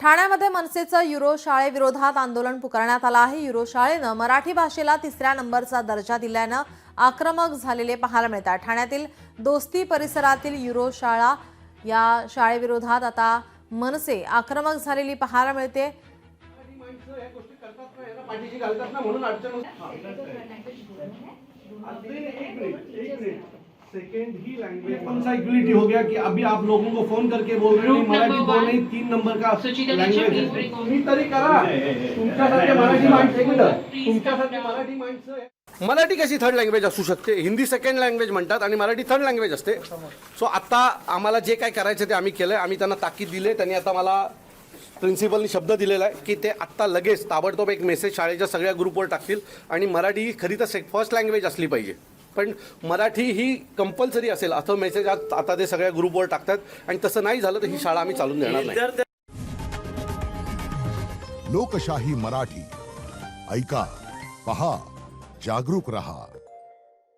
ठाण्यामध्ये मनसेचं युरो शाळेविरोधात आंदोलन पुकारण्यात आलं आहे। युरो शाळेनं मराठी भाषेला 3ऱ्या नंबरचा दर्जा दिल्यानं आक्रमक झालेले पाहायला मिळतात। ठाण्यातील दोस्ती परिसरातील युरो शाळा या शाळेविरोधात आता मनसे आक्रमक झालेली पाहायला मिळते। सेकेंड ही लैंग्वेज कंसाइक्विलिटी हो गया कि अभी आप लोगों को फोन करके बोल रहे हैं मराठी बोल नहीं 3 नंबर का लैंग्वेज मी तरी करा तुमच्यासारखे मराठी माणसं एक मिनिट तुमच्यासारखे मराठी माणसं मराठी कशी थर्ड लँग्वेज असू शकते? हिंदी सेकंड लँग्वेज म्हणतात आणि मराठी थर्ड लँग्वेज असते। सो आता आम्हाला जे काय करायचं ते आम्ही केलंय। आम्ही त्यांना ताकीद दिले, त्यांनी आता मला प्रिन्सिपलनी शब्द दिलेला आहे की ते आत्ता लगेच ताबडतोब एक मेसेज शाळेच्या सगळ्या ग्रुपवर टाकतील आणि मराठी ही खरी तर फर्स्ट लँग्वेज असली पाहिजे, पण मराठी ही कंपल्सरी असेल असं मेसेज आता ते सगळ्या ग्रुपवर टाकतात आणि तसं नाही झालं तर ही शाळा आम्ही चालून देणार नाही। लोकशाही मराठी ऐका, पहा, जागरूक रहा।